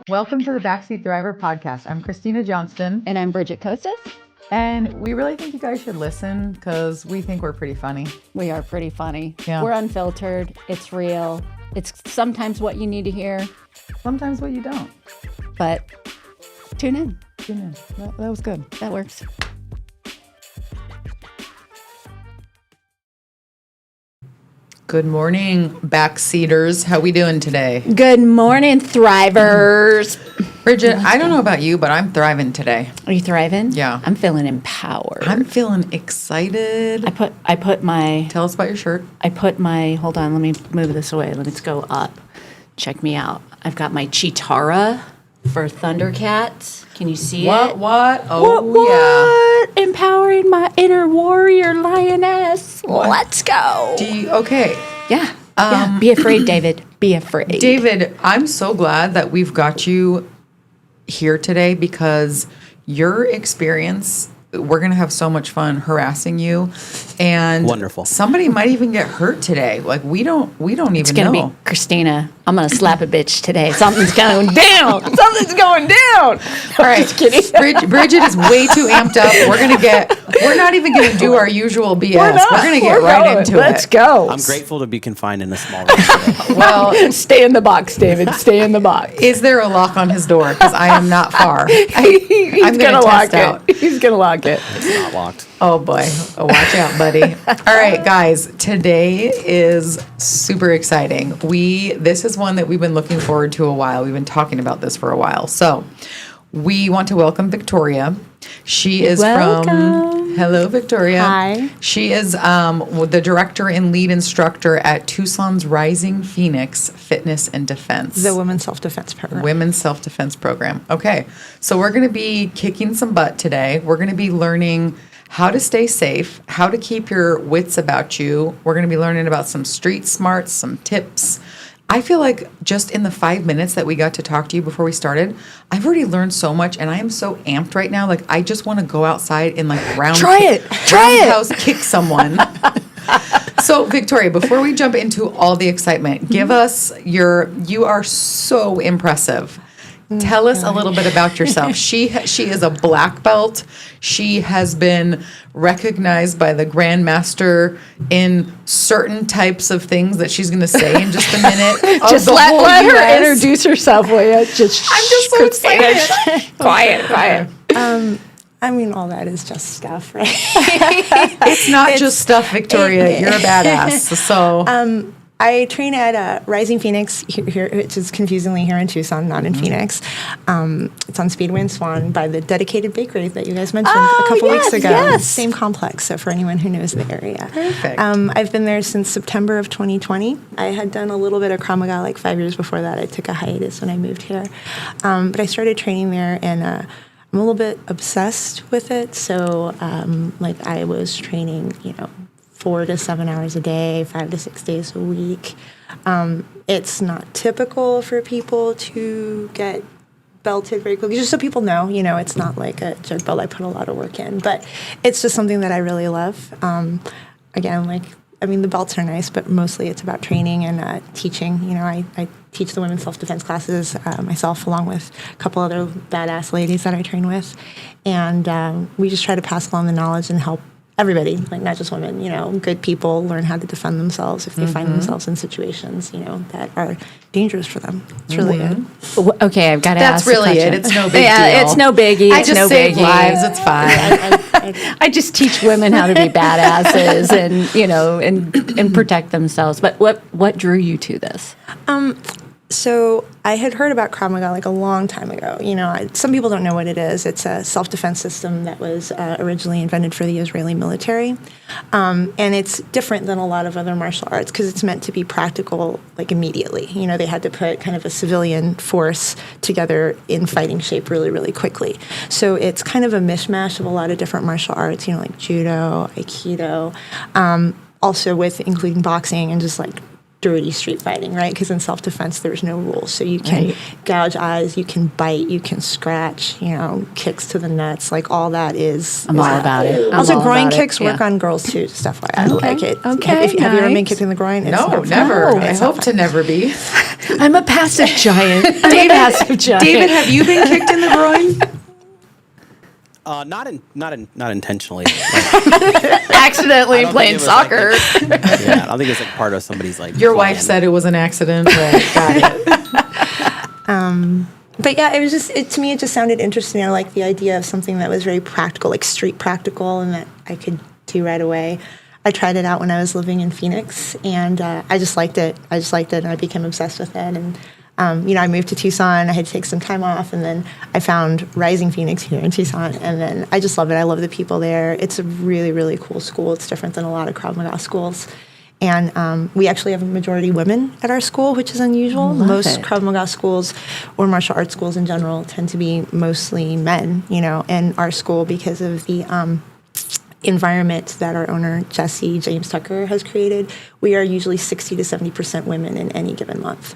Welcome to the Backseat Driver podcast. I'm Christina Johnston. And I'm Bridget Kosas. And we really think you guys should listen because we think we're pretty funny. We are pretty funny. Yeah. We're unfiltered. It's real. It's sometimes what you need to hear. Sometimes what you don't. But tune in. Tune in. That was good. That works. Good morning, backseaters. How we doing today? Good morning, thrivers. Bridget, I don't know about you, but I'm thriving today. Are you thriving? Yeah. I'm feeling empowered. I'm feeling excited. I put my Tell us about your shirt. hold on, let me move this away. Let's go up. Check me out. I've got my Chitara for Thundercats. Can you see it? What? Oh, What? Empowering my inner warrior lioness. Let's go. Okay. Yeah. Be afraid, David. Be afraid. David, I'm so glad that we've got you here today because your experience, we're going to have so much fun harassing you. And wonderful. Somebody might even get hurt today. Like we don't even It's going to know. be Christina. I'm going to slap a bitch today. Something's going down. Something's going down. All right. Just kidding. Bridget is way too amped up. We're not even going to do our usual BS. We're going to get right into Let's it. go. I'm grateful to be confined in a small room today. Well, Stay in the box, David. Stay in the box. is there a lock on his door? Because I am not far. He's I'm going gonna to lock test out. it. He's going to lock it. It's not locked. Oh boy. Oh, watch out, buddy. All right, guys. Today is super exciting. This is one that we've been looking forward to a while. We've been talking about this for a while. So we want to welcome Victoria. She is Welcome. Hello, Victoria. Hi. She is the director and lead instructor at Tucson's Rising Phoenix Fitness and Defense. The Women's Self-Defense Program. Women's Self-Defense Program. Okay. So we're going to be kicking some butt today. We're going to be learning how to stay safe, how to keep your wits about you. We're going to be learning about some street smarts, some tips. I feel like just in the 5 minutes that we got to talk to you before we started, I've already learned so much, and I am so amped right now. Like, I just want to go outside and, like, roundhouse kick someone. So, Victoria, before we jump into all the excitement, give us you are so impressive. Tell us a little bit about yourself. She is a black belt. She has been recognized by the grandmaster in certain types of things that she's going to say in just a minute. Just let her introduce herself, will you? I'm just so excited. Quiet. I mean, all that is just stuff, right? It's not just stuff, Victoria. You're a badass. So I train at Rising Phoenix, here, which is confusingly here in Tucson, not in Phoenix. It's on Speedway and Swan by the dedicated bakery that you guys mentioned a couple weeks ago. Yes. Same complex, so for anyone who knows the area. Perfect. I've been there since September of 2020. I had done a little bit of Krav Maga like 5 years before that. I took a hiatus when I moved here. But I started training there, and I'm a little bit obsessed with it. So, I was training, 4 to 7 hours a day, 5 to 6 days a week. It's not typical for people to get belted very quickly. Just so people know, it's not like a joke belt. I put a lot of work in, but it's just something that I really love. The belts are nice, but mostly it's about training and teaching. I teach the women's self-defense classes myself, along with a couple other badass ladies that I train with. And we just try to pass along the knowledge and help everybody, like not just women, good people learn how to defend themselves if they find themselves in situations, that are dangerous for them. It's really good. Okay, I've got to That's ask really a it. question. It's no big deal. Yeah, it's no biggie. I It's just no save biggie. lives. It's fine. I just teach women how to be badasses and protect themselves. But what drew you to this? So I had heard about Krav Maga like a long time ago. Some people don't know what it is. It's a self-defense system that was originally invented for the Israeli military. And it's different than a lot of other martial arts because it's meant to be practical, like immediately. They had to put kind of a civilian force together in fighting shape really, really quickly. So it's kind of a mishmash of a lot of different martial arts, like judo, aikido, also with including boxing and just like dirty street fighting, right? Because in self-defense, there's no rules. So you can gouge eyes, you can bite, you can scratch, kicks to the nuts, like all that is. I'm all about it. I'm Also, all groin about it, kicks work yeah. on girls too, stuff like that. I like it. Okay, Have you ever been nice. kicked in the groin? It's No, not fun. never. No, I It's not hope to never be. I'm a passive giant. Passive giant. David, have you been kicked in the groin? Not intentionally. accidentally I don't playing think it was like soccer. Yeah, I don't think it's like part of somebody's like. Your wife plan. said it was an accident. Right, got it. But yeah, it was just, to me, it just sounded interesting. I like the idea of something that was very practical, like street practical, and that I could do right away. I tried it out when I was living in Phoenix, and I just liked it. And I became obsessed with it. And I moved to Tucson. I had to take some time off, and then I found Rising Phoenix here in Tucson, and then I just love it. I love the people there. It's a really, really cool school. It's different than a lot of Krav Maga schools. And we actually have a majority women at our school, which is unusual. Most it. Krav Maga schools or martial arts schools in general tend to be mostly men, and our school, because of the environment that our owner, Jesse James Tucker, has created, we are usually 60 to 70% women in any given month.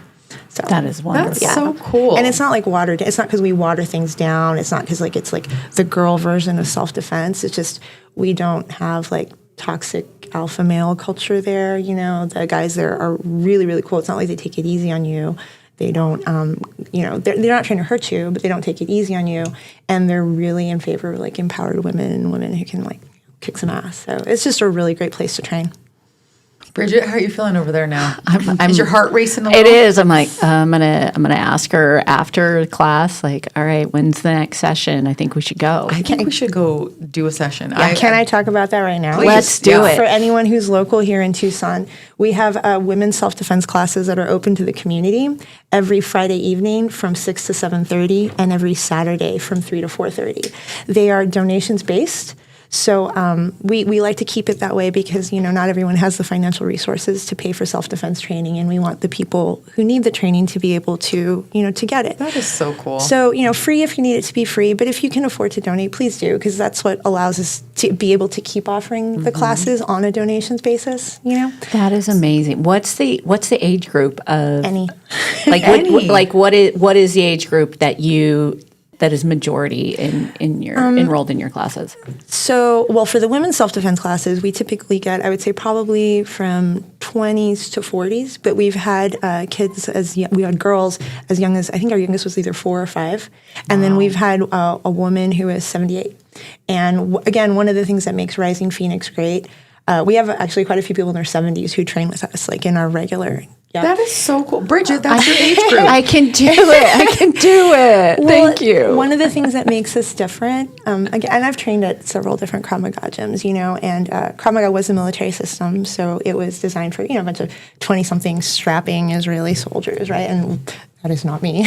So That is wonderful. That's so cool. And it's not like watered. It's not because we water things down. It's not because it's like the girl version of self-defense. It's just we don't have like toxic alpha male culture there. The guys there are really, really cool. It's not like they take it easy on you. They don't, they're not trying to hurt you, but they don't take it easy on you. And they're really in favor of like empowered women and women who can like kick some ass. So it's just a really great place to train. Bridget, how are you feeling over there now? Is your heart racing a little? It is. I'm like, I'm gonna ask her after class, like, all right, when's the next session? I think we should go. I think we should go do a session. Can I talk about that right now? Please. Let's do it. For anyone who's local here in Tucson, we have women's self-defense classes that are open to the community every Friday evening from 6 to 7:30 and every Saturday from 3 to 4:30. They are donations-based. So we like to keep it that way because, not everyone has the financial resources to pay for self-defense training, and we want the people who need the training to be able to, to get it. That is so cool. So, free if you need it to be free, but if you can afford to donate, please do, because that's what allows us to be able to keep offering the classes on a donations basis, That is amazing. What's the age group of Any. like Any. what is the age group that is majority in your enrolled in your classes? So, well, for the women's self-defense classes, we typically get, I would say, probably from 20s to 40s. But we've had kids we had girls as young as, I think our youngest was either 4 or 5. And then we've had a woman who is 78. And again, one of the things that makes Rising Phoenix great, we have actually quite a few people in their 70s who train with us, like in our regular. Yeah. That is so cool. Bridget, that's your age group. I can do it. Thank you. One of the things that makes us different, again, and I've trained at several different Krav Maga gyms, and Krav Maga was a military system, so it was designed for, a bunch of 20-something strapping Israeli soldiers, right? And that is not me.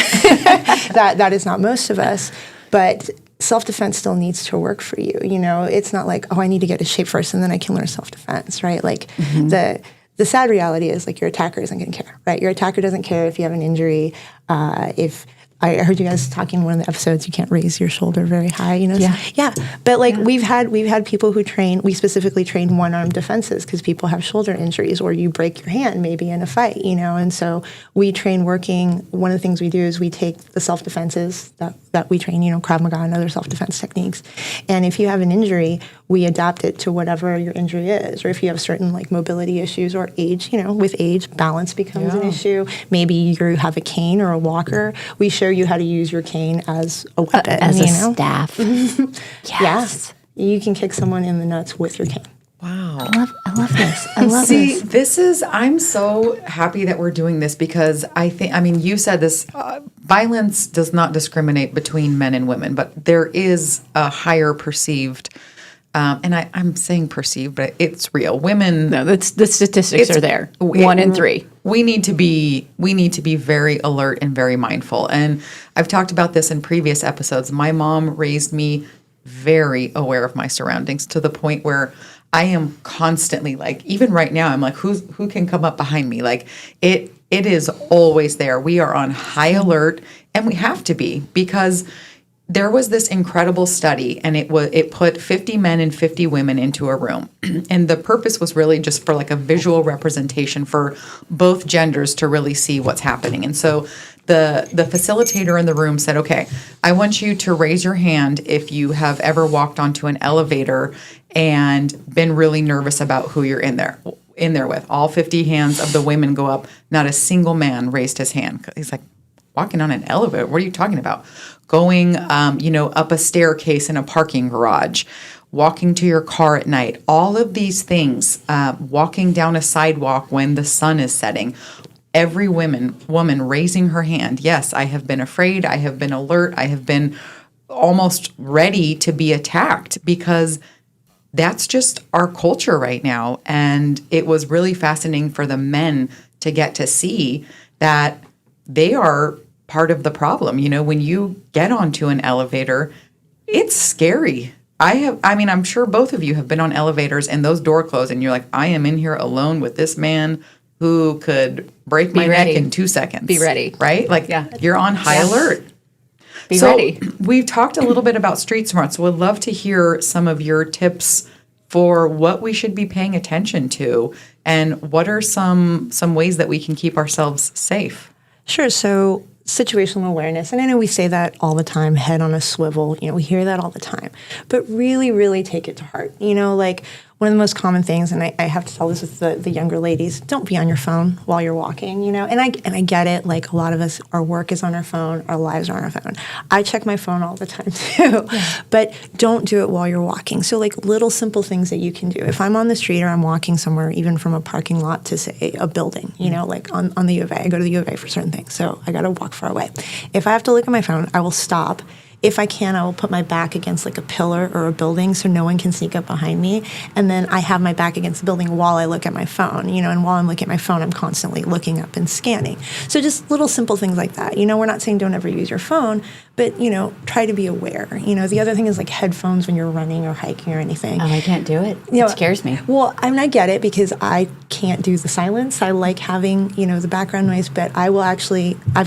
that is not most of us. But self-defense still needs to work for you. It's not like, I need to get a shape first and then I can learn self-defense, right? Like the sad reality is like your attacker isn't going to care, right? Your attacker doesn't care if you have an injury. If I heard you guys talking in one of the episodes, you can't raise your shoulder very high, Yeah. But like we've had people who we specifically train one-arm defenses because people have shoulder injuries or you break your hand maybe in a fight, and so we train working. One of the things we do is we take the self-defenses that we train, Krav Maga and other self-defense techniques. And if you have an injury, we adapt it to whatever your injury is. Or if you have certain like mobility issues or age, with age, balance becomes an issue. Maybe you have a cane or a walker. We show you how to use your cane as a weapon. As a staff. Yes. Yeah. You can kick someone in the nuts with your cane. Wow. I love this. I love See, this. I'm so happy that we're doing this because you said this, violence does not discriminate between men and women, but there is a higher perceived, and I'm saying perceived, but it's real. Women. No, the statistics are there. 1 in 3. We need to be very alert and very mindful. And I've talked about this in previous episodes. My mom raised me very aware of my surroundings to the point where I am constantly like, even right now, I'm like, who can come up behind me? Like it is always there. We are on high alert, and we have to be because there was this incredible study, and it put 50 men and 50 women into a room. And the purpose was really just for like a visual representation for both genders to really see what's happening. And so the facilitator in the room said, okay, I want you to raise your hand if you have ever walked onto an elevator and been really nervous about who you're in there with. All 50 hands of the women go up. Not a single man raised his hand. He's like, walking on an elevator? What are you talking about? Going, up a staircase in a parking garage, walking to your car at night, all of these things, walking down a sidewalk when the sun is setting. Every woman raising her hand. Yes, I have been afraid. I have been alert. I have been almost ready to be attacked because that's just our culture right now. And it was really fascinating for the men to get to see that they are part of the problem. When you get onto an elevator, it's scary. I'm sure both of you have been on elevators and those door close and you're like, I am in here alone with this man who could break my neck in 2 seconds. Be ready. Right? Like, yeah. You're on high alert. Be ready. We've talked a little bit about street smart, so we'd love to hear some of your tips for what we should be paying attention to and what are some ways that we can keep ourselves safe. Sure. So situational awareness, and I know we say that all the time, head on a swivel, we hear that all the time, but really, really take it to heart. Like one of the most common things, and I have to tell this with the younger ladies, don't be on your phone while you're walking, and I get it, like a lot of us, our work is on our phone, our lives are on our phone. I check my phone all the time too, but don't do it while you're walking. So like little simple things that you can do. If I'm on the street or I'm walking somewhere, even from a parking lot to say a building, like on the U of A, I go to the U of A for certain things, so I got to walk far away. If I have to look at my phone, I will stop. If I can, I will put my back against like a pillar or a building so no one can sneak up behind me. And then I have my back against the building while I look at my phone, and while I'm looking at my phone, I'm constantly looking up and scanning. So just little simple things like that. We're not saying don't ever use your phone, but, try to be aware. The other thing is like headphones when you're running or hiking or anything. Oh, I can't do it. It scares me. Well, I get it because I can't do the silence. I like having, the background noise, but I've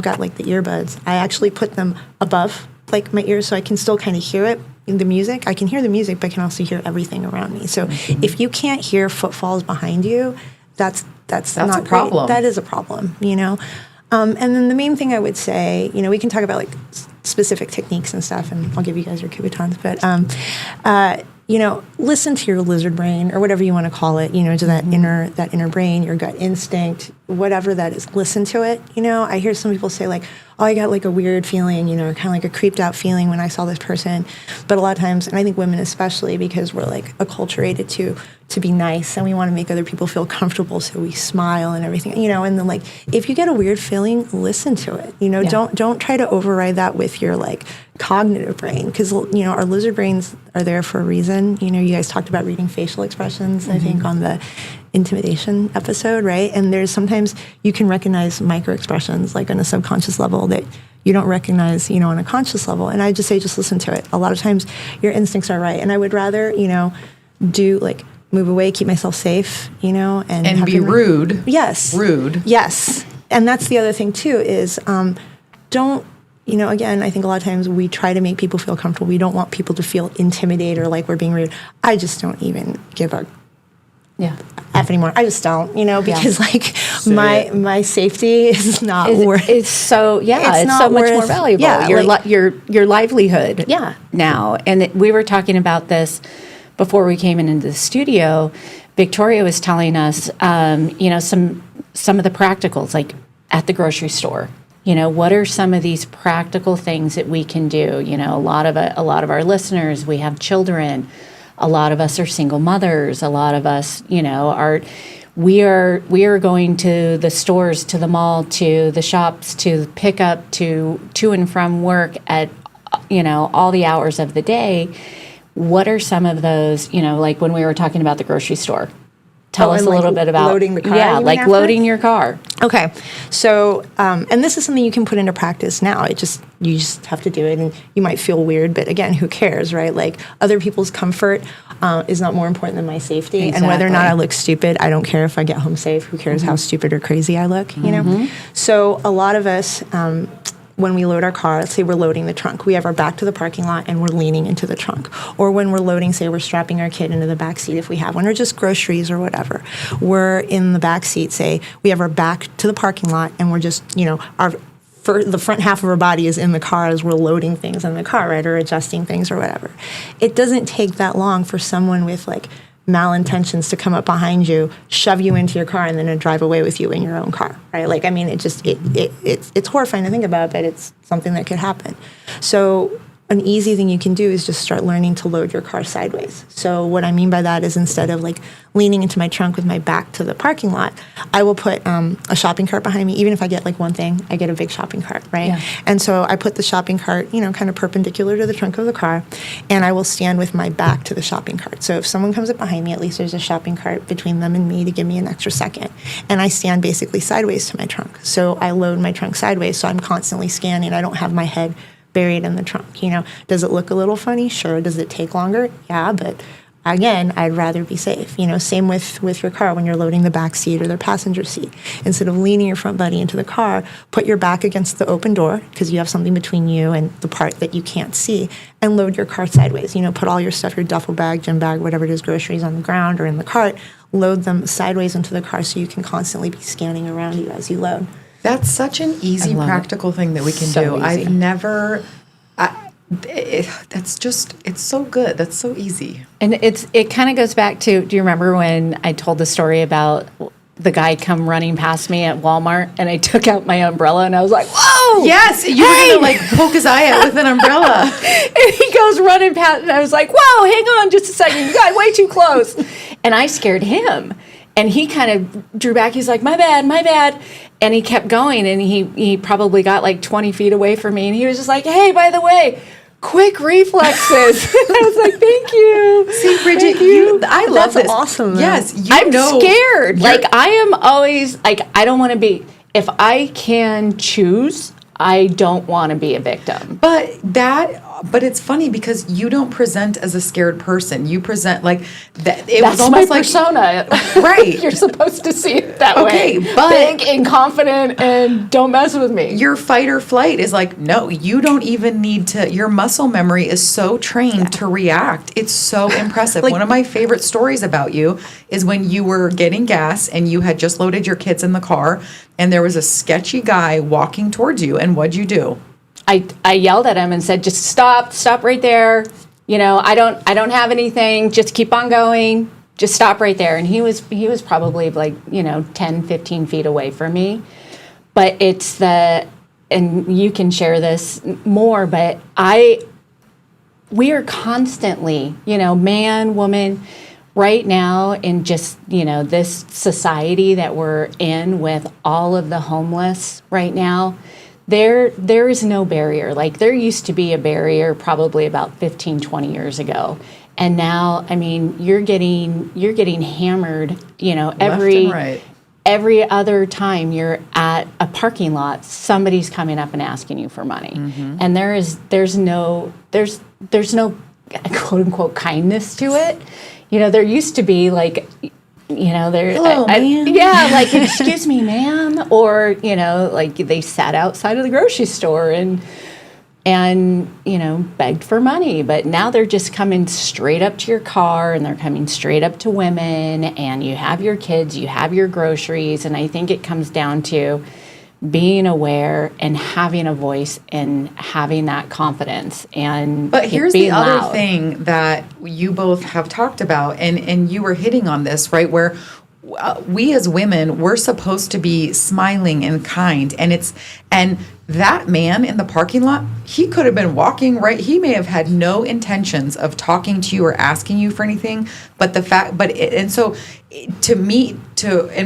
got like the earbuds. I actually put them above like my ears so I can still kind of hear it in the music. I can hear the music, but I can also hear everything around me. So if you can't hear footfalls behind you, that's not a problem. Great. That is a problem, And then the main thing I would say, we can talk about like specific techniques and stuff, and I'll give you guys your Kubotons, but listen to your lizard brain or whatever you want to call it, to that inner brain, your gut instinct, whatever that is. Listen to it. I hear some people say like, oh, I got like a weird feeling, kind of like a creeped out feeling when I saw this person. But a lot of times, and I think women especially, because we're like acculturated to be nice and we want to make other people feel comfortable, so we smile and everything, and then like if you get a weird feeling, listen to it. Don't try to override that with your like cognitive brain, because our lizard brains are there for a reason. You guys talked about reading facial expressions, I think, on the intimidation episode, right? And there's sometimes you can recognize micro expressions like on a subconscious level that you don't recognize, on a conscious level. And I just say, just listen to it. A lot of times your instincts are right. And I would rather, do like move away, keep myself safe, and be rude. Yes. Rude. Yes. And that's the other thing too is don't, again, I think a lot of times we try to make people feel comfortable. We don't want people to feel intimidated or like we're being rude. I just don't even give a F anymore. I just don't, because like my safety is not worth. It's so it's so much more valuable. Yeah, your livelihood. Yeah. Now, and we were talking about this before we came into the studio. Victoria was telling us, some of the practicals, like at the grocery store. What are some of these practical things that we can do? A lot of our listeners, we have children. A lot of us are single mothers. A lot of us, we are going to the stores, to the mall, to the shops, to pick up, to and from work at, all the hours of the day. What are some of those, like when we were talking about the grocery store? Tell us a little bit about loading the car. Yeah, like loading your car. Okay, so and this is something you can put into practice now. You just have to do it, and you might feel weird, but again, who cares, right? Like other people's comfort is not more important than my safety, Exactly. and whether or not I look stupid, I don't care if I get home safe. Who cares how stupid or crazy I look? So a lot of us. when we load our car, let's say we're loading the trunk, we have our back to the parking lot and we're leaning into the trunk. Or when we're loading, say we're strapping our kid into the back seat if we have one, or just groceries or whatever. We're in the back seat, say we have our back to the parking lot and we're just, for the front half of our body is in the car as we're loading things in the car, right, or adjusting things or whatever. It doesn't take that long for someone with like malintentions to come up behind you, shove you into your car, and then drive away with you in your own car, right? Like, I mean, it's horrifying to think about, but it's something that could happen. So an easy thing you can do is just start learning to load your car sideways. So what I mean by that is instead of like leaning into my trunk with my back to the parking lot, I will put a shopping cart behind me. Even if I get like one thing, I get a big shopping cart, right? Yeah. And so I put the shopping cart, kind of perpendicular to the trunk of the car, and I will stand with my back to the shopping cart. So if someone comes up behind me, at least there's a shopping cart between them and me to give me an extra second. And I stand basically sideways to my trunk. So I load my trunk sideways, so I'm constantly scanning. I don't have my head buried in the trunk. Does it look a little funny? Sure. Does it take longer? Yeah, but again, I'd rather be safe. Same with your car when you're loading the back seat or the passenger seat. Instead of leaning your front body into the car, put your back against the open door because you have something between you and the part that you can't see, and load your cart sideways. Put all your stuff, your duffel bag, gym bag, whatever it is, groceries on the ground or in the cart, load them sideways into the car so you can constantly be scanning around you as you load. That's such an easy, practical thing that we can do. Easy. I've never. It's so good. That's so easy. And it kind of goes back to, do you remember when I told the story about the guy come running past me at Walmart and I took out my umbrella and I was like, whoa! Yes, you were going to like poke his eye out with an umbrella. And he goes running past and I was like, whoa, hang on just a second. You got way too close. And I scared him. And he kind of drew back. He's like, my bad. And he kept going. And he probably got like 20 feet away from me. And he was just like, hey, by the way, quick reflexes. I was like, thank you. See, Bridget, I love this. That's awesome. Though. Yes, I'm scared. Like, I am always, like, I don't want to be, if I can choose, I don't want to be a victim. But it's funny because you don't present as a scared person. You present like that. That's was almost my like persona. Right. You're supposed to see it that way. But big and confident and don't mess with me. Your fight or flight is like, no, you don't even need to. Your muscle memory is so trained to react. It's so impressive. One of my favorite stories about you is when you were getting gas and you had just loaded your kids in the car and there was a sketchy guy walking towards you. And what'd you do? I yelled at him and said, just stop right there. I don't have anything. Just keep on going. Just stop right there. And he was probably like, 10, 15 feet away from me. But and you can share this more, but we are constantly, man, woman, right now in just, this society that we're in with all of the homeless right now, there is no barrier. Like, there used to be a barrier probably about 15, 20 years ago. And now, I mean, you're getting hammered, every other time you're at a parking lot, somebody's coming up and asking you for money. Mm-hmm. And there's no quote unquote kindness to it. There used to be like, hello, ma'am. Yeah, like, excuse me, ma'am. Or, like they sat outside of the grocery store and begged for money. But now they're just coming straight up to your car and they're coming straight up to women, and you have your kids, you have your groceries. And I think it comes down to being aware and having a voice and having that confidence. But here's the other thing that you both have talked about, and you were hitting on this, right, where we as women, we're supposed to be smiling and kind, and that man in the parking lot, he could have been walking right. He may have had no intentions of talking to you or asking you for anything, and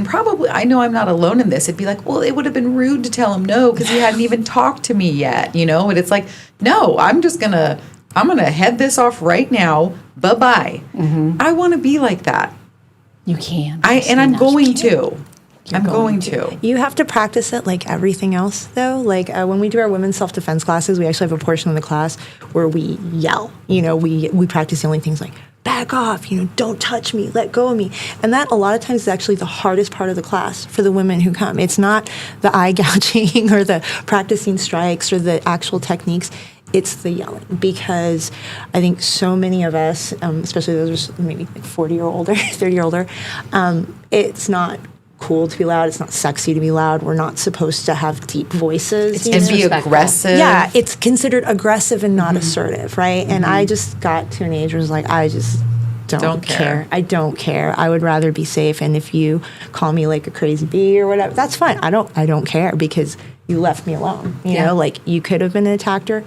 probably, I know I'm not alone in this. It'd be like, well, it would have been rude to tell him no because he hadn't even talked to me yet, But it's like, no, I'm gonna head this off right now. Bye-bye. Mm-hmm. I want to be like that. You can. I'm going to. I'm going to. You have to practice it like everything else, though. Like when we do our women's self-defense classes, we actually have a portion of the class where we yell. We practice yelling things like, back off, don't touch me, let go of me. And that a lot of times is actually the hardest part of the class for the women who come. It's not the eye gouging or the practicing strikes or the actual techniques. It's the yelling, because I think so many of us, especially those who are maybe like 40 or older, 30 or older, it's not cool to be loud. It's not sexy to be loud. We're not supposed to have deep voices. And be aggressive. Yeah, it's considered aggressive and not assertive, right? And I just got to an age where I was like, I just don't care. I don't care. I would rather be safe. And if you call me like a crazy bee or whatever, that's fine. I don't care, because you left me alone. You know, like you could have been an attacker.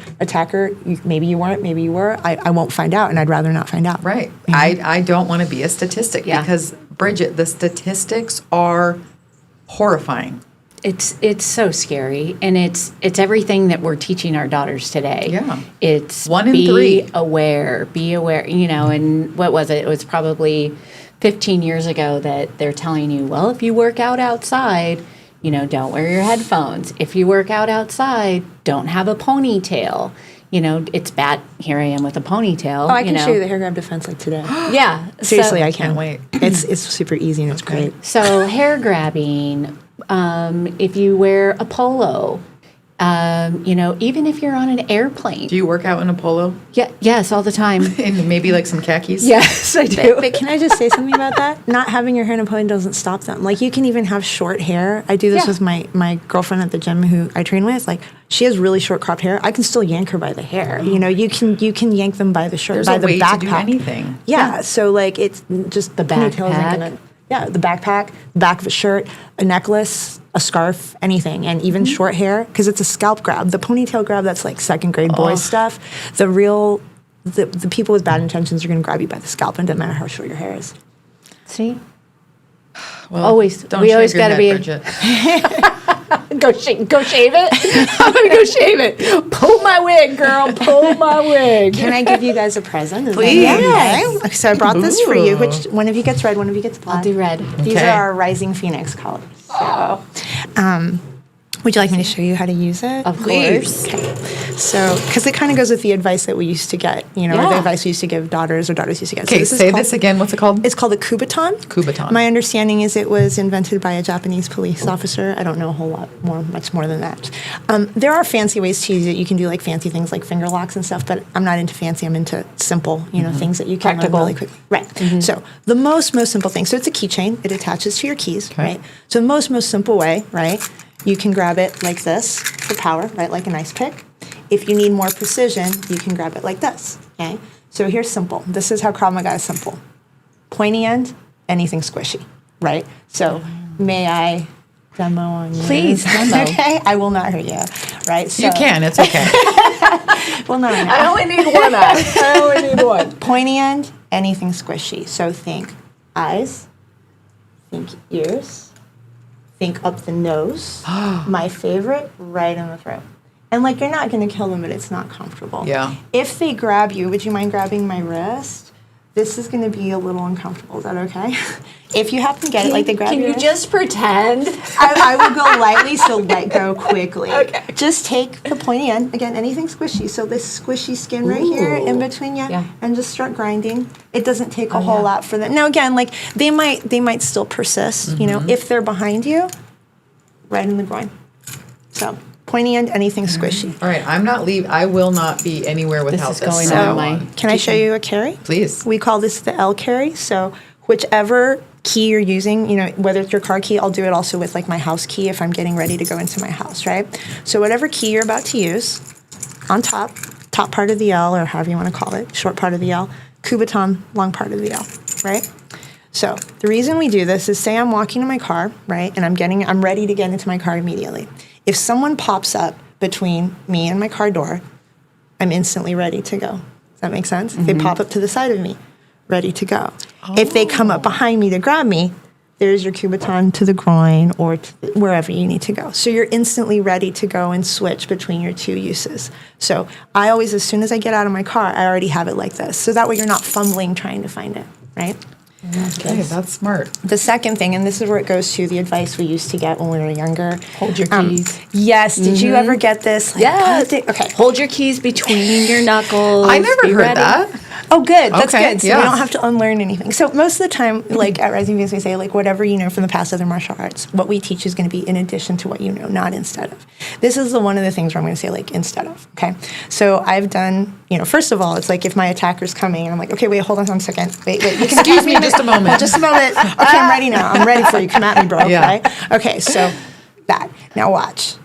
Maybe you weren't, maybe you were. I won't find out, and I'd rather not find out. Right. I don't want to be a statistic because, Bridget, the statistics are horrifying. It's so scary, and it's everything that we're teaching our daughters today. Yeah. It's 1 in 3. Be aware, and what was it? It was probably 15 years ago that they're telling you, well, if you work out outside, don't wear your headphones. If you work out outside, don't have a ponytail. It's bad. Here I am with a ponytail. Oh, I can show you the hair grab defense like today. Yeah. Seriously, I Can't wait. It's super easy and it's great. So hair grabbing, if you wear a polo, even if you're on an airplane. Do you work out in a polo? Yeah, yes, all the time. And maybe like some khakis? Yes, I do. But can I just say something about that? Not having your hair in a pony doesn't stop them. Like, you can even have short hair. I do this with my girlfriend at the gym who I train with. Like, she has really short cropped hair. I can still yank her by the hair. You can yank them by the shirt, There's by a the way backpack. to do anything. Yeah, so like it's just the ponytail isn't gonna. Yeah, the backpack, the back of a shirt, a necklace, a scarf, anything, and even short hair, because it's a scalp grab. The ponytail grab, that's like second grade boys stuff. The people with bad intentions are going to grab you by the scalp, and it doesn't matter how short your hair is. See? Well, we don't always shave your gotta head, be- Bridget. Go shave it. I'm going to go shave it. Pull my wig, girl. Pull my wig. Can I give you guys a present? Is that Please. okay? So I brought this for you. Ooh. Which one of you gets red? One of you gets black? I'll do red. These Okay. are our Rising Phoenix colors. So, would you like me to show you how to use it? Of Please. course. Okay. So, because it kind of goes with the advice that we used to get, or the Yeah. advice we used to give daughters or daughters used to get. Okay, say this again. What's it called? It's called a Kubotan. Kubotan. My understanding is it was invented by a Japanese police officer. I don't know a whole lot much more than that. There are fancy ways to use it. You can do like fancy things like finger locks and stuff, but I'm not into fancy. I'm into simple, things that you can Practical. learn really quickly. Right. So the most simple thing. So it's a keychain. It attaches to your keys. Okay. Right. So the most simple way. Right. You can grab it like this for power. Right. Like an ice pick. If you need more precision, you can grab it like this. Okay. So here's simple. This is how Krav Maga is simple. Pointy end, anything squishy, right? So may I demo on you? Please, demo. Okay, I will not hurt you, right? So, You can. It's okay. Well, no, I only need one eye. I only need one. Pointy end, anything squishy. So think eyes, think ears, think up the nose. My favorite, right in the throat. And like, you're not going to kill them, but it's not comfortable. Yeah. If they grab you, would you mind grabbing my wrist? This is going to be a little uncomfortable. Is that okay? If you happen to get it, like they grab Can your you wrist, just pretend? I will go lightly, so let go quickly. Okay. Just take the pointy end. Again, anything squishy. So this squishy skin right here in between you, Yeah. and just start grinding. It doesn't take a whole lot for them. Now, again, like they might still persist. If they're behind you, right in the groin. So pointy end, anything squishy. All right. I will not be anywhere without is this. going from on now my- on. Can I show you a carry? Please. We call this the L carry. So whichever key you're using, whether it's your car key, I'll do it also with like my house key if I'm getting ready to go into my house, right? So whatever key you're about to use, on top part of the L, or however you want to call it, short part of the L, Kubotan, long part of the L, right? So the reason we do this is, say I'm walking to my car, right, and I'm ready to get into my car immediately. If someone pops up between me and my car door, I'm instantly ready to go. Does that make sense? If they pop up to the side of me, ready to go. If they come up behind me to grab me, there's your Kubotan to the groin or to wherever you need to go. So you're instantly ready to go and switch between your two uses. So I always, as soon as I get out of my car, I already have it like this. So that way you're not fumbling trying to find it, right? Okay, that's smart. The second thing, and this is where it goes to the advice we used to get when we were younger. Hold your keys. Yes. Did you ever get this? Like, Yes. okay. Hold your keys between your knuckles. I never Be heard ready. that. Oh, good. That's Okay, good. So yeah. we don't have to unlearn anything. So most of the time, like at Rising Phoenix, we say like whatever you know from the past other martial arts, what we teach is going to be in addition to what you know, not instead of. This is one of the things where I'm going to say like instead of. Okay. So I've done, first of all, it's like if my attacker's coming and I'm like, okay, wait, hold on a second. Wait. You can Excuse me just a moment. Just a moment. Okay, I'm ready now. I'm ready for you. Come at me, bro. Yeah. Right? Okay. So that. Now watch.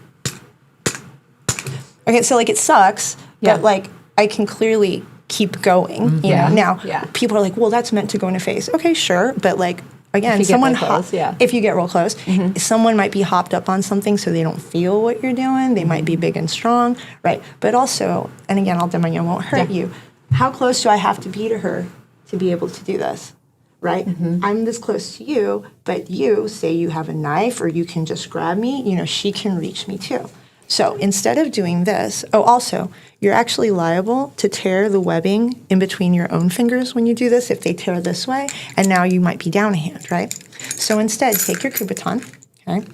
Okay. So like it sucks, but like I can clearly keep going. You know. Now people are like, well, that's meant to go in a face. Okay, sure, but like again, someone if you get real close, someone might be hopped up on something, so they don't feel what you're doing. They might be big and strong, right? But also, and again, I'll demo you. I won't hurt you. How close do I have to be to her to be able to do this? Right? I'm this close to you, but you say you have a knife or you can just grab me. She can reach me too. So instead of doing this, also, you're actually liable to tear the webbing in between your own fingers when you do this if they tear this way, and now you might be down a hand, right? So instead, take your Kubotan, okay?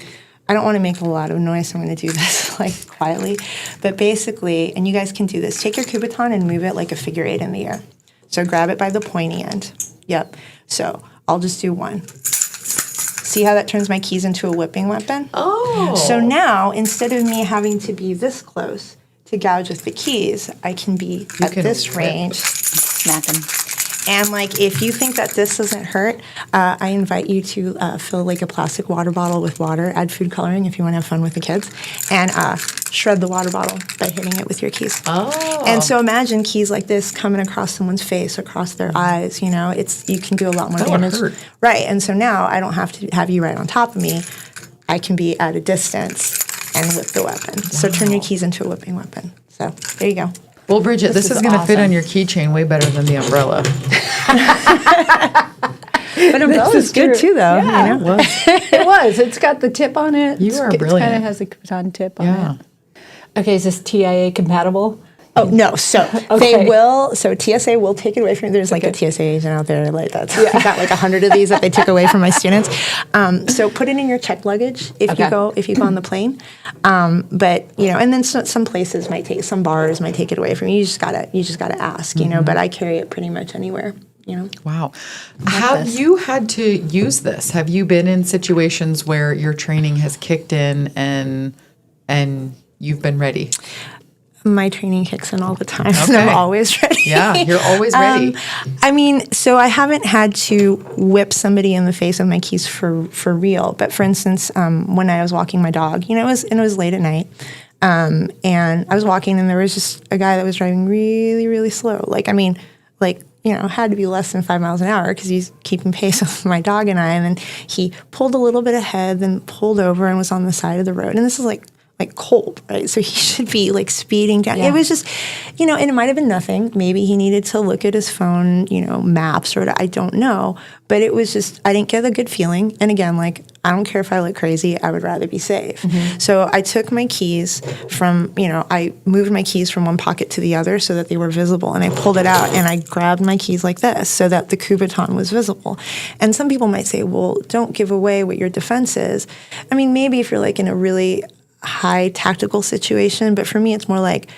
I don't want to make a lot of noise, so I'm going to do this like quietly. But basically, and you guys can do this, take your Kubotan and move it like a figure 8 in the air. So grab it by the pointy end. Yep. So I'll just do one. See how that turns my keys into a whipping weapon? Oh. So now, instead of me having to be this close to gouge with the keys, I can be at this range. Smack him. And like, if you think that this doesn't hurt, I invite you to fill like a plastic water bottle with water, add food coloring if you want to have fun with the kids, and shred the water bottle by hitting it with your keys. Oh. And so imagine keys like this coming across someone's face, across their eyes. You can do a lot more That would damage. hurt. Right. And so now I don't have to have you right on top of me. I can be at a distance and whip the weapon. So turn your keys into a whipping weapon. So there you go. Well, Bridget, this is going to fit on your keychain way better than the umbrella. But umbrella is good too, though. Yeah. Well, It was. It's got the tip on it. You are It brilliant. kind of has a baton tip on Yeah. it. Okay, is this TIA compatible? Oh no! So Okay. they will. So TSA will take it away from you. There's like a TSA agent out there like that. I got like 100 of these that they took away from my students. So put it in your checked luggage if you go on the plane. But and then some places might take, some bars might take it away from you. You just gotta ask. But I carry it pretty much anywhere. Wow. Have you had to use this? Have you been in situations where your training has kicked in and you've been ready? My training kicks in all the time. And I'm always ready. Yeah, you're always ready. So I haven't had to whip somebody in the face with my keys for real. But for instance, when I was walking my dog, it was late at night, and I was walking, and there was just a guy that was driving really, really slow. Had to be less than 5 miles an hour because he's keeping pace with my dog and I. And then he pulled a little bit ahead, then pulled over and was on the side of the road. And this is like cold, right? So he should be like speeding down. Yeah. It was just, and it might have been nothing. Maybe he needed to look at his phone, maps or I don't know. But it was just, I didn't get a good feeling. And again, I don't care if I look crazy. I would rather be safe. Mm-hmm. So I took my keys from, I moved my keys from one pocket to the other so that they were visible. And I pulled it out and I grabbed my keys like this so that the Kubotan was visible. And some people might say, well, don't give away what your defense is. I mean, maybe if you're like in a really high tactical situation, but for me, it's more like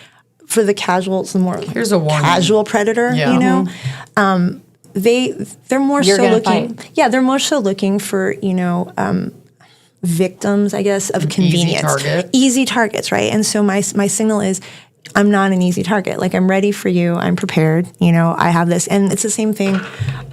for the casual, it's the more Here's a warning. Casual predator, Yeah. They're more You're so gonna looking, fight. they're more so looking for, victims, I guess, of convenience. target. Easy targets, right? And so my signal is, I'm not an easy target. Like, I'm ready for you. I'm prepared. I have this. And it's the same thing.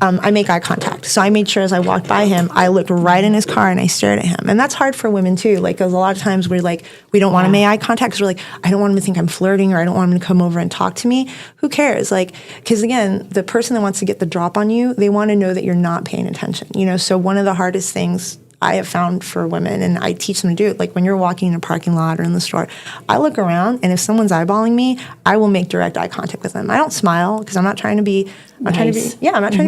I make eye contact. So I made sure as I walked by him, I looked right in his car and I stared at him. And that's hard for women too. Like, 'cause a lot of times we're like, we don't want to make eye contact because we're like, I don't want him to think I'm flirting or I don't want him to come over and talk to me. Who cares? Because again, the person that wants to get the drop on you, they want to know that you're not paying attention. So one of the hardest things I have found for women, and I teach them to do it, like when you're walking in a parking lot or in the store, I look around, and if someone's eyeballing me, I will make direct eye contact with them. I don't smile because I'm not trying to be, I'm not trying to be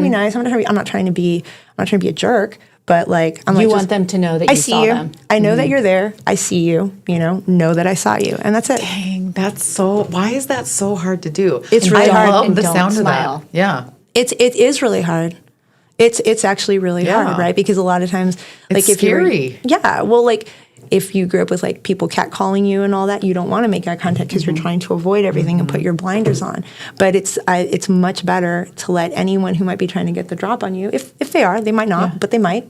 nice. I'm not trying to be a jerk. But You want them to know that I you see saw you. them. I know that you're there. I see you. Know that I saw you, and that's it. Dang, why is that so hard to do? It's really hard. I love And the don't sound smile. of that. Yeah. It is really hard. It's actually really Yeah. hard, right? Because a lot of times, It's if you're, scary. yeah, well, if you grew up with like people catcalling you and all that, you don't want to make eye contact because you're trying to avoid everything and put your blinders on. But it's much better to let anyone who might be trying to get the drop on you, if they are, they might not, but they might,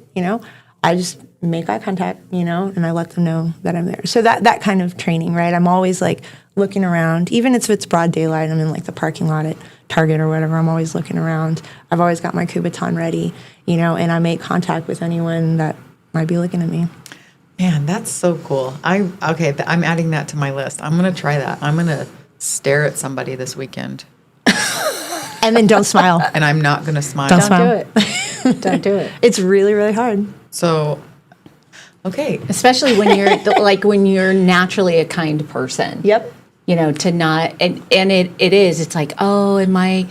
I just make eye contact, and I let them know that I'm there. So that kind of training, right? I'm always like looking around, even if it's broad daylight, I'm in like the parking lot at Target or whatever, I'm always looking around. I've always got my Kubaton ready, and I make contact with anyone that might be looking at me. Man, that's so cool. I'm adding that to my list. I'm going to try that. I'm going to stare at somebody this weekend. And then don't smile. And I'm not going to smile. Don't Don't smile. do it. Don't do it. It's really, really hard. So, okay. Especially when you're when you're naturally a kind person. Yep. To not, and it's like, oh, am I,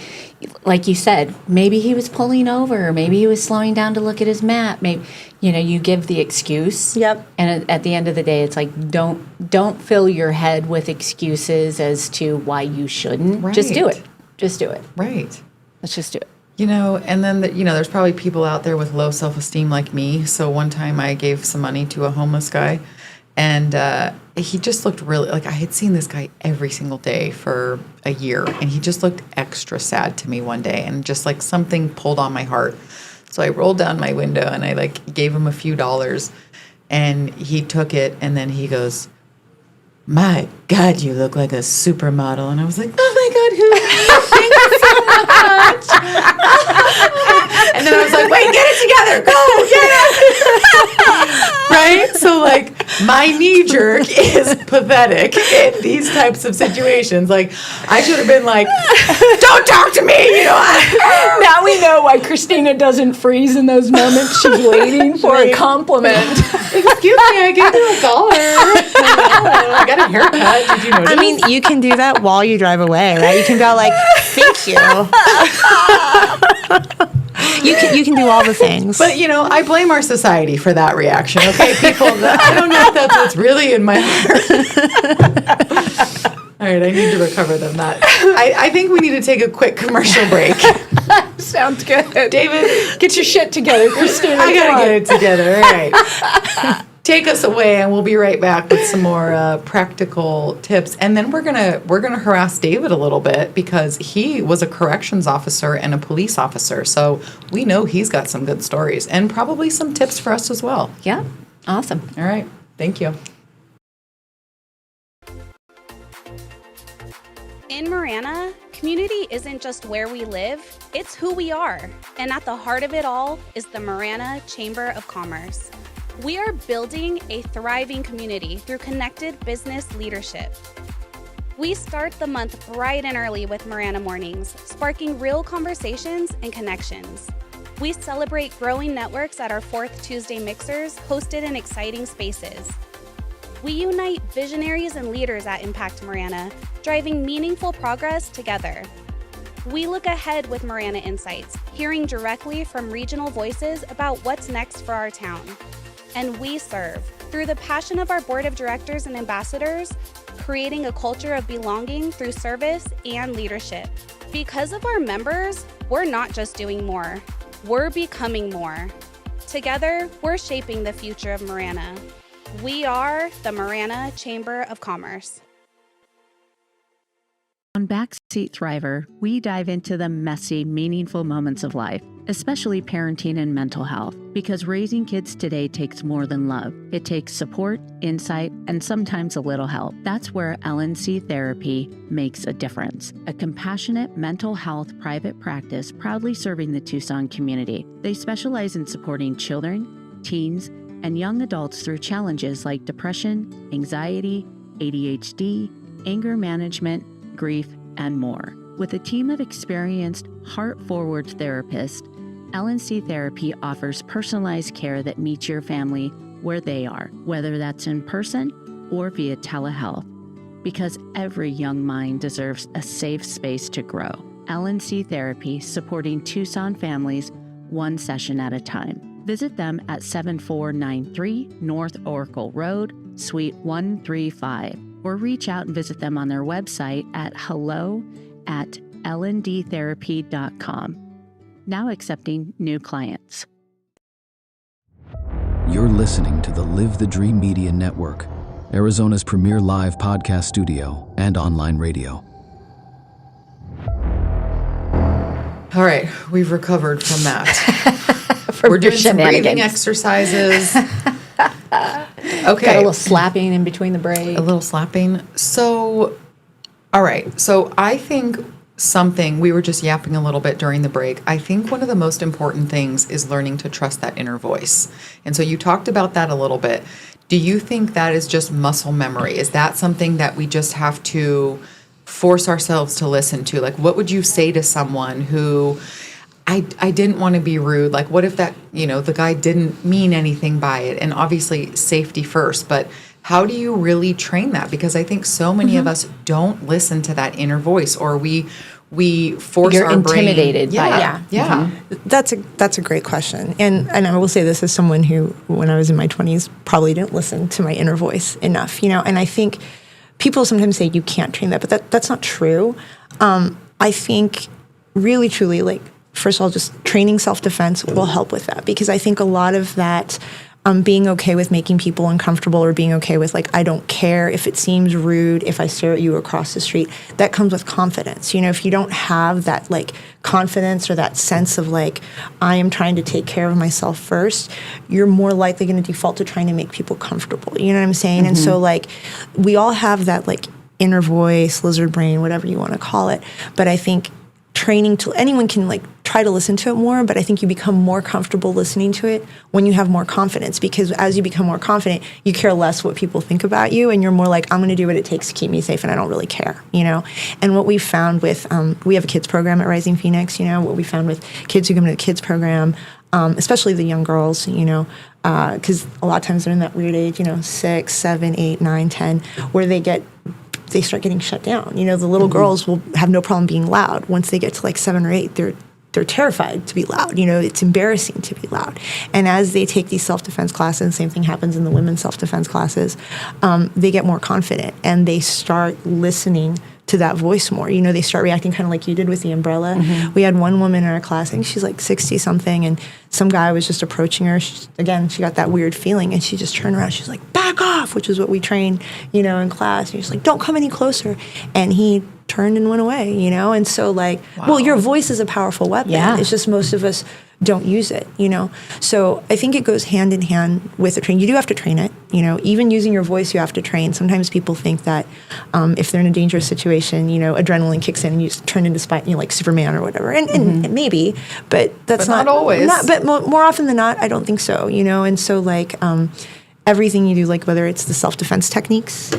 like you said, maybe he was pulling over, maybe he was slowing down to look at his map, maybe, you give the excuse. Yep. And at the end of the day, it's like, don't fill your head with excuses as to why you shouldn't. Right. Just do it. Just do it. Right. Let's just do it. And then, there's probably people out there with low self-esteem like me. So one time I gave some money to a homeless guy, and he just looked really, like I had seen this guy every single day for a year, and he just looked extra sad to me one day, and just like something pulled on my heart. So I rolled down my window and I like gave him a few dollars, and he took it, and then he goes, "My God, you look like a supermodel." And I was like, "Oh my God, who? Thank you so much." And then I was like, "Wait, get it together. Go, get it." Right? So like my knee jerk is pathetic in these types of situations. Like I should have been like, "Don't talk to me." Now we know why Christina doesn't freeze in those moments. She's waiting for a compliment. Excuse me, I gave you $1. I got a haircut. Did you notice? I mean, you can do that while you drive away, right? You can go like, "Thank you." You can do all the things. But, I blame our society for that reaction, okay, people? I don't know if that's what's really in my heart. All right, I need to recover them that. I think we need to take a quick commercial break. Sounds good. David, Get your shit together, Christina. I got Come to on. get it together. All right. Take us away, and we'll be right back with some more practical tips. And then we're gonna harass David a little bit because he was a corrections officer and a police officer, so we know he's got some good stories and probably some tips for us as well. Yeah. Awesome. All right, thank you. In Marana, community isn't just where we live, it's who we are. And at the heart of it all is the Marana Chamber of Commerce. We are building a thriving community through connected business leadership. We start the month bright and early with Marana Mornings, sparking real conversations and connections. We celebrate growing networks at our 4th Tuesday mixers, hosted in exciting spaces. We unite visionaries and leaders at Impact Marana, driving meaningful progress together. We look ahead with Marana Insights, hearing directly from regional voices about what's next for our town. And we serve through the passion of our board of directors and ambassadors, creating a culture of belonging through service and leadership. Because of our members, we're not just doing more, we're becoming more. Together, we're shaping the future of Marana. We are the Marana Chamber of Commerce. On Backseat Thriver, we dive into the messy, meaningful moments of life, especially parenting and mental health, because raising kids today takes more than love. It takes support, insight, and sometimes a little help. That's where LNC Therapy makes a difference. A compassionate mental health private practice proudly serving the Tucson community. They specialize in supporting children, teens, and young adults through challenges like depression, anxiety, ADHD, anger management, grief, and more. With a team of experienced, heart-forward therapists, LNC Therapy offers personalized care that meets your family where they are, whether that's in person or via telehealth. Because every young mind deserves a safe space to grow. LNC Therapy, supporting Tucson families one session at a time. Visit them at 7493 North Oracle Road, Suite 135. Or reach out and visit them on their website at hello@lndtherapy.com. Now accepting new clients. You're listening to the Live the Dream Media Network, Arizona's premier live podcast studio and online radio. All right, we've recovered from that. From We're doing your some breathing shenanigans. exercises. Got a Okay, little slapping in between the break. a little slapping. So, all right. So I think something, we were just yapping a little bit during the break. I think one of the most important things is learning to trust that inner voice. And so you talked about that a little bit. Do you think that is just muscle memory? Is that something that we just have to force ourselves to listen to? Like, what would you say to someone who, I didn't want to be rude. Like, what if that, the guy didn't mean anything by it? And obviously safety first, but how do you really train that? Because I think so many of us don't listen to that inner voice, or we force You're our brain. intimidated by it. Yeah. That's a great question, and I will say this as someone who, when I was in my 20s, probably didn't listen to my inner voice enough. And I think people sometimes say you can't train that, but that's not true. I think really, truly, like, first of all, just training self-defense will help with that, because I think a lot of that, being okay with making people uncomfortable, or being okay with, like, I don't care if it seems rude if I stare at you across the street, that comes with confidence. If you don't have that, like, confidence or that sense of, like, I am trying to take care of myself first, you're more likely going to default to trying to make people comfortable. You know what I'm saying? And so, like, we all have that, like, inner voice, lizard brain, whatever you want to call it. But I think training to anyone can, like, try to listen to it more, but I think you become more comfortable listening to it when you have more confidence, because as you become more confident, you care less what people think about you, and you're more like, I'm going to do what it takes to keep me safe, and I don't really care, And what we found with, we have a kids program at Rising Phoenix, what we found with kids who come to the kids program, especially the young girls, because a lot of times they're in that weird age, 6, 7, 8, 9, 10, where they start getting shut down. The little girls will have no problem being loud. Once they get to, like, 7 or 8, they're terrified to be loud. It's embarrassing to be loud. And as they take these self-defense classes, same thing happens in the women's self-defense classes, they get more confident, and they start listening to that voice more. They start reacting kind of like you did with the umbrella. We had one woman in our class, I think she's like 60-something, and some guy was just approaching her. She got that weird feeling, and she just turned around. She's like, back off, which is what we train, in class. And she's like, don't come any closer. And he turned and went away, And so, like, well, your voice is a powerful weapon. Yeah. It's just most of us don't use it, So I think it goes hand in hand with the training. You do have to train it, even using your voice, you have to train. Sometimes people think that if they're in a dangerous situation, adrenaline kicks in and you just turn into like Superman or whatever. And maybe, but that's But not always. But more often than not, I don't think so, And so, like, everything you do, like whether it's the self-defense techniques,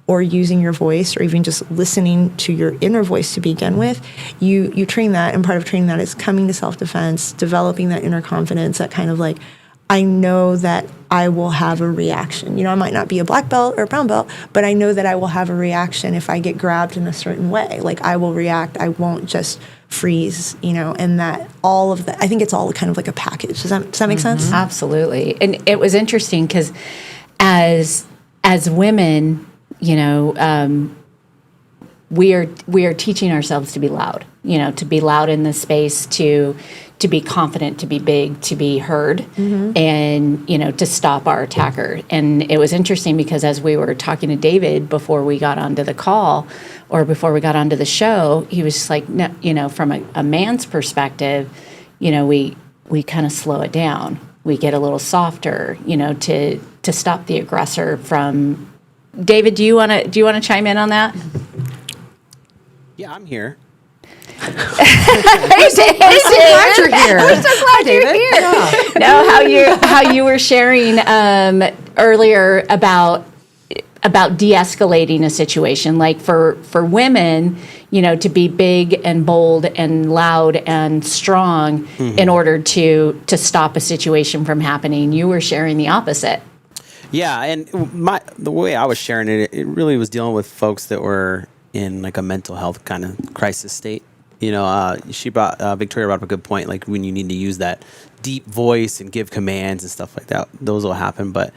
or using your voice, or even just listening to your inner voice to begin with, you train that. And part of training that is coming to self-defense, developing that inner confidence, that kind of like, I know that I will have a reaction. I might not be a black belt or a brown belt, but I know that I will have a reaction if I get grabbed in a certain way. Like, I will react. I won't just freeze, and that all of that, I think it's all kind of like a package. Does that make sense? Absolutely. And it was interesting because as women, we are teaching ourselves to be loud, to be loud in this space, to be confident, to be big, to be heard, and, to stop our attacker. And it was interesting because as we were talking to David before we got onto the call, or before we got onto the show, he was just like, no, from a man's perspective, we kind of slow it down. We get a little softer, to stop the aggressor from. David, do you want to chime in on that? Yeah, I'm here. I'm so glad you're here. I'm so glad you're here. Yeah. No, how you were sharing earlier about de-escalating a situation, like for women, to be big and bold and loud and strong in order to stop a situation from happening. You were sharing the opposite. Yeah, and the way I was sharing it, it really was dealing with folks that were in like a mental health kind of crisis state. Victoria brought up a good point, like when you need to use that deep voice and give commands and stuff like that, those will happen. But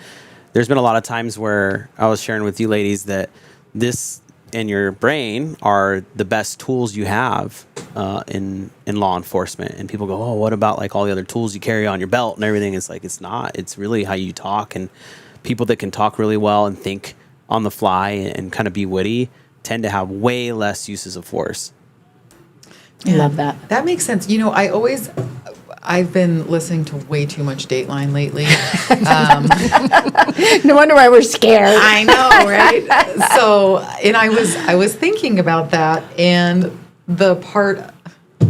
there's been a lot of times where I was sharing with you ladies that this and your brain are the best tools you have in law enforcement. And people go, oh, what about like all the other tools you carry on your belt and everything? It's like, it's not. It's really how you talk. And people that can talk really well and think on the fly and kind of be witty tend to have way less uses of force. Love that. That makes sense. You know, I've been listening to way too much Dateline lately. No wonder why we're scared. I know, right? So, and I was thinking about that, and the part,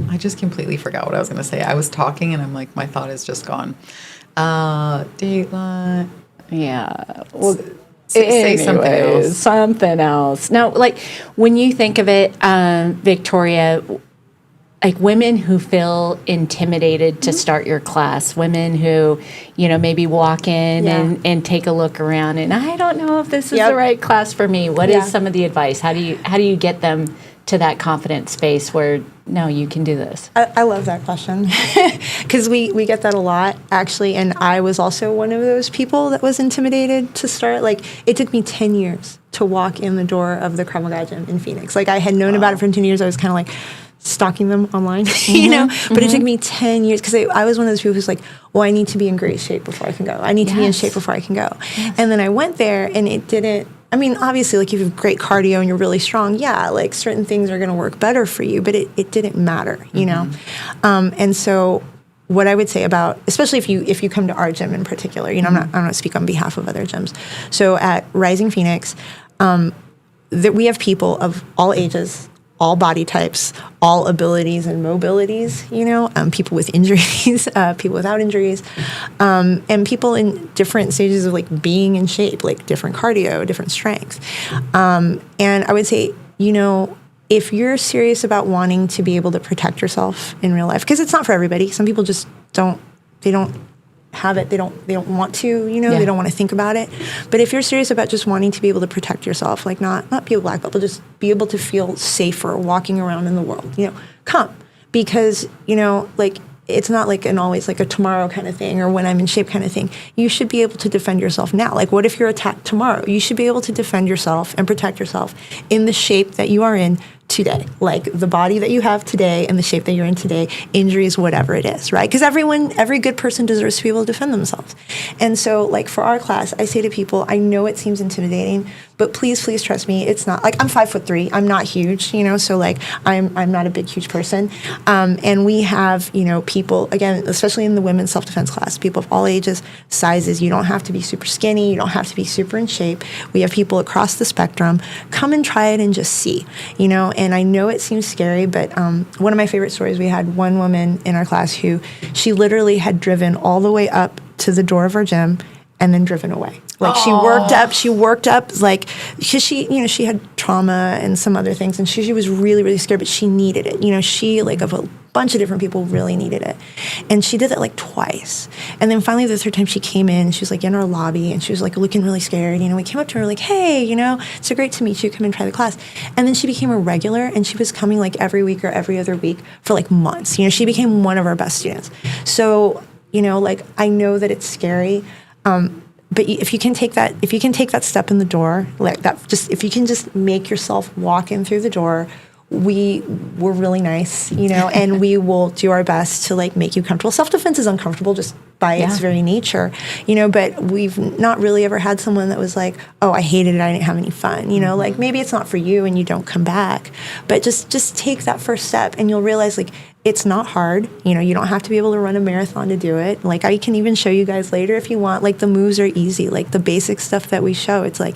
I just completely forgot what I was going to say. I was talking, and I'm like, my thought is just gone. Dateline. Yeah. Well, Say something else. Something else. No, like when you think of it, Victoria, like women who feel intimidated to start your class, women who, you know, maybe walk in and take a look around and I don't know if this is the right class for me. What is some of the advice? How do you get them to that confident space where, no, you can do this? I love that question because we get that a lot, actually. And I was also one of those people that was intimidated to start. Like, it took me 10 years to walk in the door of the Krav Maga gym in Phoenix. Like, I had known about it for 10 years. I was kind of like stalking them online, you know? But it took me 10 years because I was one of those people who's like, well, I need to be in great shape before I can go. I need to be in shape before I can go. And then I went there and it didn't. I mean, obviously, like if you have great cardio and you're really strong, like certain things are going to work better for you, but it didn't matter, you know? And so what I would say about, especially if you come to our gym in particular, you know, I'm not speak on behalf of other gyms. So at Rising Phoenix, that we have people of all ages, all body types, all abilities and mobilities, you know, people with injuries, people without injuries, and people in different stages of like being in shape, like different cardio, different strength. And I would say, you know, if you're serious about wanting to be able to protect yourself in real life, because it's not for everybody. Some people just don't have it. They don't want to, you know, they don't want to think about it. But if you're serious about just wanting to be able to protect yourself, like not be a black belt, but just be able to feel safer walking around in the world, you know, come. Because, you know, like it's not like an always like a tomorrow kind of thing or when I'm in shape kind of thing. You should be able to defend yourself now. Like what if you're attacked tomorrow? You should be able to defend yourself and protect yourself in the shape that you are in today, like the body that you have today and the shape that you're in today, injuries, whatever it is, right? Because every good person deserves to be able to defend themselves. And so like for our class, I say to people, I know it seems intimidating, but please trust me. It's not like I'm 5'3". I'm not huge, you know, so like I'm not a big, huge person. And we have, you know, people, again, especially in the women's self-defense class, people of all ages, sizes. You don't have to be super skinny. You don't have to be super in shape. We have people across the spectrum. Come and try it and just see, you know. And I know it seems scary, but one of my favorite stories, we had one woman in our class who she literally had driven all the way up to the door of our gym and then driven away. Like she worked up like, cause she, you know, she had trauma and some other things and she was really, really scared, but she needed it. You know, she like of a bunch of different people really needed it. And she did that like twice. And then finally the third time she came in, she was like in our lobby and she was like looking really scared. You know, we came up to her like, hey, you know, it's so great to meet you. Come and try the class. And then she became a regular and she was coming like every week or every other week for like months. You know, she became one of our best students. So, you know, like I know that it's scary. But if you can take that step in the door, like that, just if you can just make yourself walk in through the door, we're really nice, you know, and we will do our best to like make you comfortable. Self-defense is uncomfortable just by its very nature, you know, but we've not really ever had someone that was like, oh, I hated it, I didn't have any fun, you know, like maybe it's not for you and you don't come back, but just take that first step and you'll realize like it's not hard, you know, you don't have to be able to run a marathon to do it. Like I can even show you guys later if you want, like the moves are easy, like the basic stuff that we show, it's like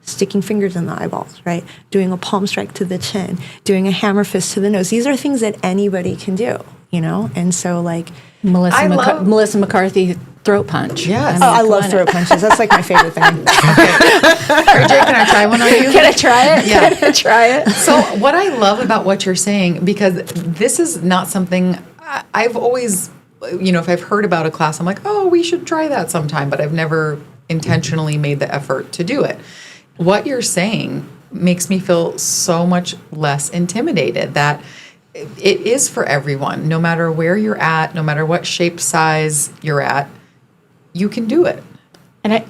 sticking fingers in the eyeballs, right? Doing a palm strike to the chin, doing a hammer fist to the nose. These are things that anybody can do, you know? And so like Melissa McCarthy throat punch. Yes. I love throat punches. That's like my favorite thing. RJ, can I try one on you? Can I try it? Yeah. Can I try it? So what I love about what you're saying, because this is not something I've always, you know, if I've heard about a class, I'm like, oh, we should try that sometime, but I've never intentionally made the effort to do it. What you're saying makes me feel so much less intimidated that it is for everyone, no matter where you're at, no matter what shape, size you're at, you can do it. And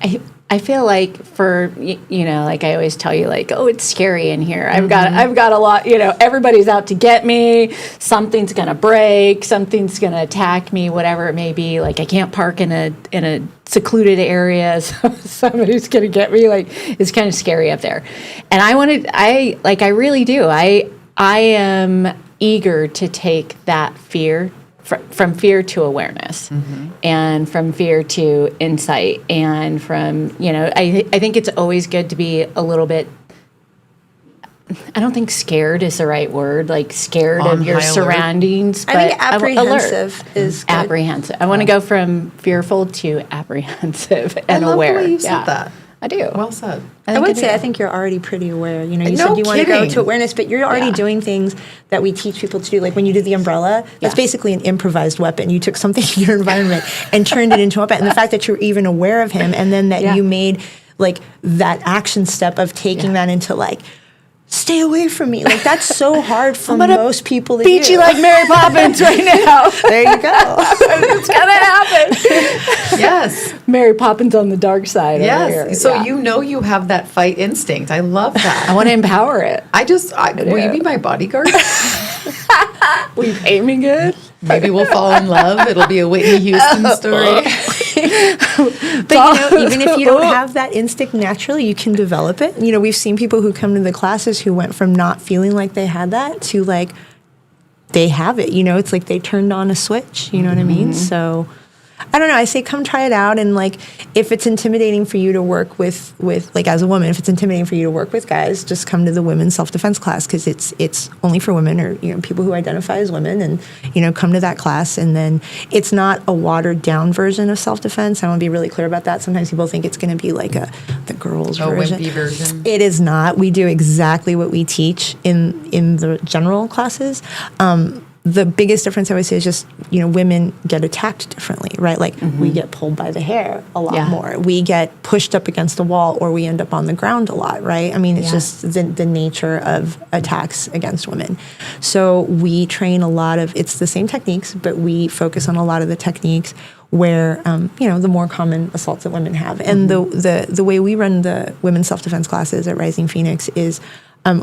I feel like like I always tell you, like, oh, it's scary in here. I've got a lot, everybody's out to get me. Something's going to break. Something's going to attack me, whatever it may be. Like, I can't park in a secluded area. So somebody's going to get me. Like, it's kind of scary up there. And I really do. I am eager to take that fear from fear to awareness, and from fear to insight, and from, I think it's always good to be a little bit, I don't think scared is the right word, like scared On of your high alert. surroundings. I think but apprehensive alert. is good. Apprehensive. I want to go from fearful to apprehensive and I love aware. the way you Yeah. said that. I do. Well said. I would say do. I think you're already pretty aware. You No said you want to go kidding. to awareness, but you're already Yeah. doing things that we teach people to do. Like when you did the umbrella, that's Yeah. basically an improvised weapon. You took something in your environment and turned it into a weapon. And the fact that you're even aware of him, and then that Yeah. you made like that action step of taking that into like, stay away from me. Like that's so hard for most people to Beat do. you like Mary Poppins right now. There you go. It's gonna happen. Yes. Mary Poppins on the dark side. over here. Yes. So Yeah. you have that fight instinct. I love that. I want to empower it. Will you be my bodyguard? Will you pay me good? Maybe we'll fall in love. It'll be a Whitney Houston story. But even if you don't have that instinct naturally, you can develop it. We've seen people who come to the classes who went from not feeling like they had that to like they have it. It's like they turned on a switch. You know what I mean? So I don't know. I say come try it out, and like if it's intimidating for you to work with like as a woman, if it's intimidating for you to work with guys, just come to the women's self-defense class because it's only for women or people who identify as women, and come to that class. And then it's not a watered down version of self-defense. I want to be really clear about that. Sometimes people think it's going to be like the girls' version. Wimpy version. It is not. We do exactly what we teach in the general classes. The biggest difference I would say is just, women get attacked differently, right? Like we get pulled by the hair a lot Yeah. more. We get pushed up against a wall, or we end up on the ground a lot, right? I mean, it's just the nature of attacks against women. So we train a lot of, it's the same techniques, but we focus on a lot of the techniques where, the more common assaults that women have. And the way we run the women's self-defense classes at Rising Phoenix is,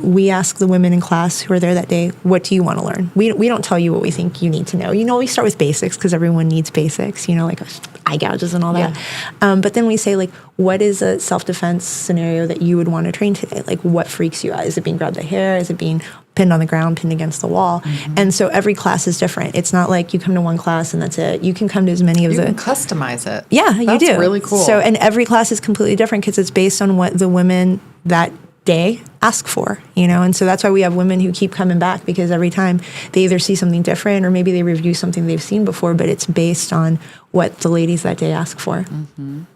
we ask the women in class who are there that day, what do you want to learn? We don't tell you what we think you need to know. We start with basics because everyone needs basics, like eye gouges and all that. But then we say, like, what is a self-defense scenario that you would want to train today? Like, what freaks you out? Is it being grabbed by hair? Is it being pinned on the ground, pinned against the wall? And so every class is different. It's not like you come to one class and that's it. You can come to as many of You the... can customize it. Yeah, you That's do. really cool. So, and every class is completely different because it's based on what the women that day ask for, and so that's why we have women who keep coming back, because every time they either see something different or maybe they review something they've seen before, but it's based on what the ladies that day ask for.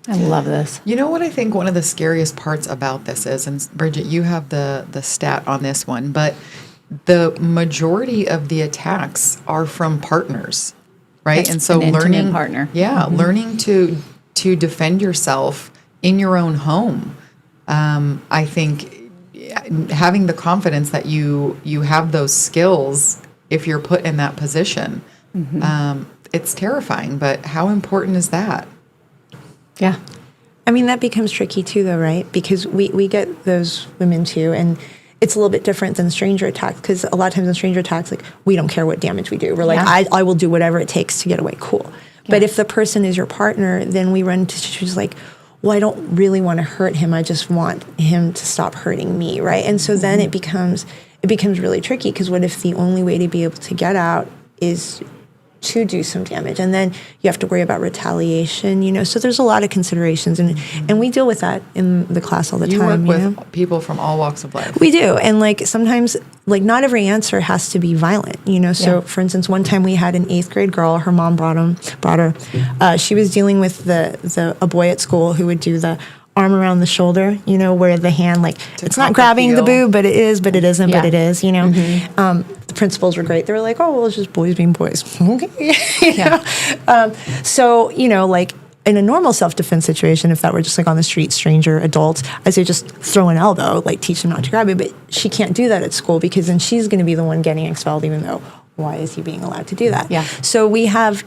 I love this. You know what I think one of the scariest parts about this is, and Bridget, you have the stat on this one, but the majority of the attacks are from partners, right? Yes, and so an intimate learning partner. Yeah, learning to defend yourself in your own home. I think having the confidence that you have those skills if you're put in that position, it's terrifying. But how important is that? Yeah. I mean, that becomes tricky too, though, right? Because we get those women too, and it's a little bit different than stranger attacks, because a lot of times in stranger attacks, like, we don't care what damage we do. We're like, Yeah. I will do whatever it takes to get away. Cool. But if the person is your partner, then we run into situations like, well, I don't really want to hurt him. I just want him to stop hurting me, right? And so then it becomes really tricky, because what if the only way to be able to get out is to do some damage, and then you have to worry about retaliation, so there's a lot of considerations, and we deal with that in the class all the You time. work with people from all walks of life. We do, and like sometimes, like, not every answer has to be violent, So, for instance, one time we had an 8th grade girl. Her mom brought her. She was dealing with a boy at school who would do the arm around the shoulder, where the hand, like, it's not cup grabbing the heel. boob, but it is, but it isn't, but Yeah. it is, The principals were great. They were like, oh, well, it's just boys being boys. Okay. So, like, in a normal self-defense situation, if that were just like on the street, stranger, adults, I'd say just throw an elbow, like teach them not to grab you. But she can't do that at school, because then she's going to be the one getting expelled, even though, why is he being allowed to do that? Yeah. So we have,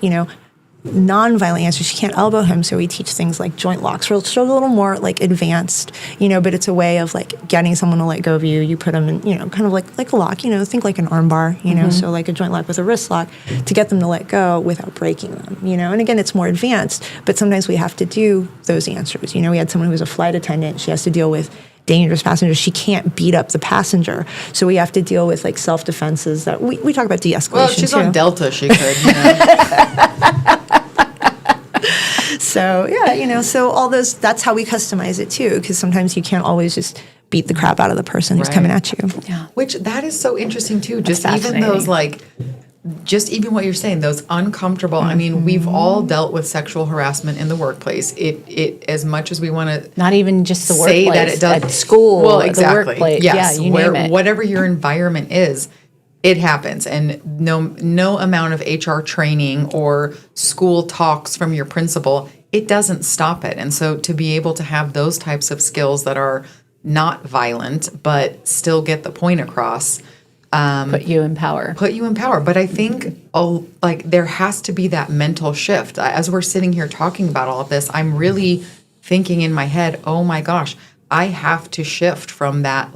non-violent answers. She can't elbow him, so we teach things like joint locks. We'll show a little more like advanced, but it's a way of like getting someone to let go of you. You put them in, kind of like a lock, think like an arm bar, so like a joint lock with a wrist lock to get them to let go without breaking them, And again, it's more advanced, but sometimes we have to do those answers. We had someone who was a flight attendant. She has to deal with dangerous passengers. She can't beat up the passenger. So we have to deal with like self-defenses that we talk about de-escalation. Well, if she's too. on Delta, she could, So yeah, so all those, that's how we customize it too, because sometimes you can't always just beat the crap out of the person who's Right. coming at you. Yeah. Which that is so interesting too. Just even fascinating. those just even what you're saying, those uncomfortable. I mean, we've all dealt with sexual harassment in the workplace. It as much as we want to Not even just the say workplace, that it does at school, well, the exactly. workplace. Yes, Yeah, you name it. whatever your environment is, it happens, and no amount of HR training or school talks from your principal, it doesn't stop it. And so to be able to have those types of skills that are not violent but still get the point across. Put you in power. But I think there has to be that mental shift. As we're sitting here talking about all of this, I'm really thinking in my head, oh my gosh, I have to shift from that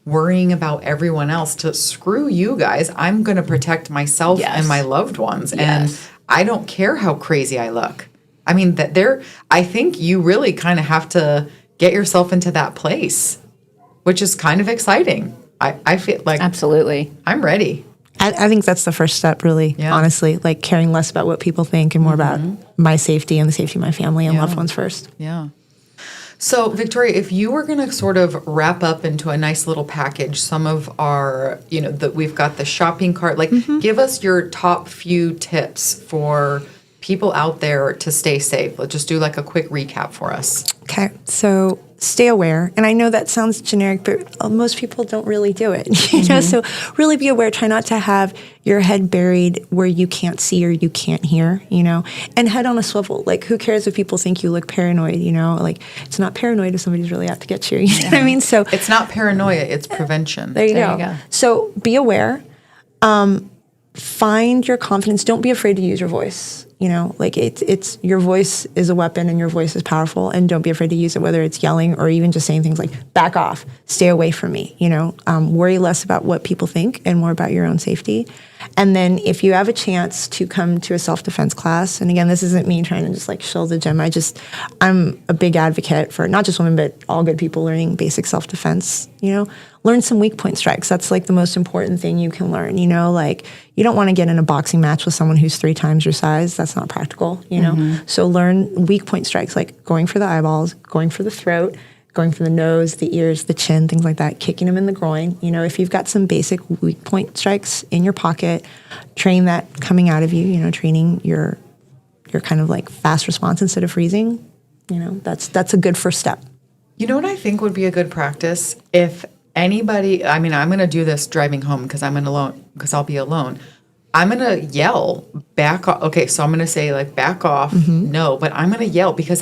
worrying about everyone else to screw you guys. I'm going to protect myself Yes. and my loved ones. Yes. And I don't care how crazy I look. I mean, I think you really kind of have to get yourself into that place, which is kind of exciting. I feel like Absolutely. I'm ready. I think that's the first step, really, Yeah. honestly, like caring less about what people think and more about my safety and the safety of my family and loved ones first. Yeah. So, Victoria, if you were going to sort of wrap up into a nice little package, some of our, we've got the shopping cart, give us your top few tips for people out there to stay safe. Let's just do a quick recap for us. Okay, so stay aware. And I know that sounds generic, but most people don't really do it. So really be aware. Try not to have your head buried where you can't see or you can't hear, and head on a swivel. Who cares if people think you look paranoid, it's not paranoid if somebody's really out to get you. You know what I mean? So It's not paranoia, it's prevention. there you There go. you go. So be aware. Find your confidence. Don't be afraid to use your voice. It's your voice is a weapon and your voice is powerful, and don't be afraid to use it, whether it's yelling or even just saying things like back off, stay away from me, worry less about what people think and more about your own safety. And then if you have a chance to come to a self-defense class, and again, this isn't me trying to just shill the gym. I'm a big advocate for not just women, but all good people learning basic self-defense, learn some weak point strikes. That's the most important thing you can learn, you don't want to get in a boxing match with someone who's 3 times your size. That's not practical, So learn weak point strikes, like going for the eyeballs, going for the throat, going for the nose, the ears, the chin, things like that, kicking them in the groin. If you've got some basic weak point strikes in your pocket, train that coming out of you, training your kind of fast response instead of freezing, that's a good first step. You know what I think would be a good practice? If anybody, I'm going to do this driving home because I'll be alone. I'm going to yell back off. Okay, so I'm going to say back off. No, but I'm going to yell because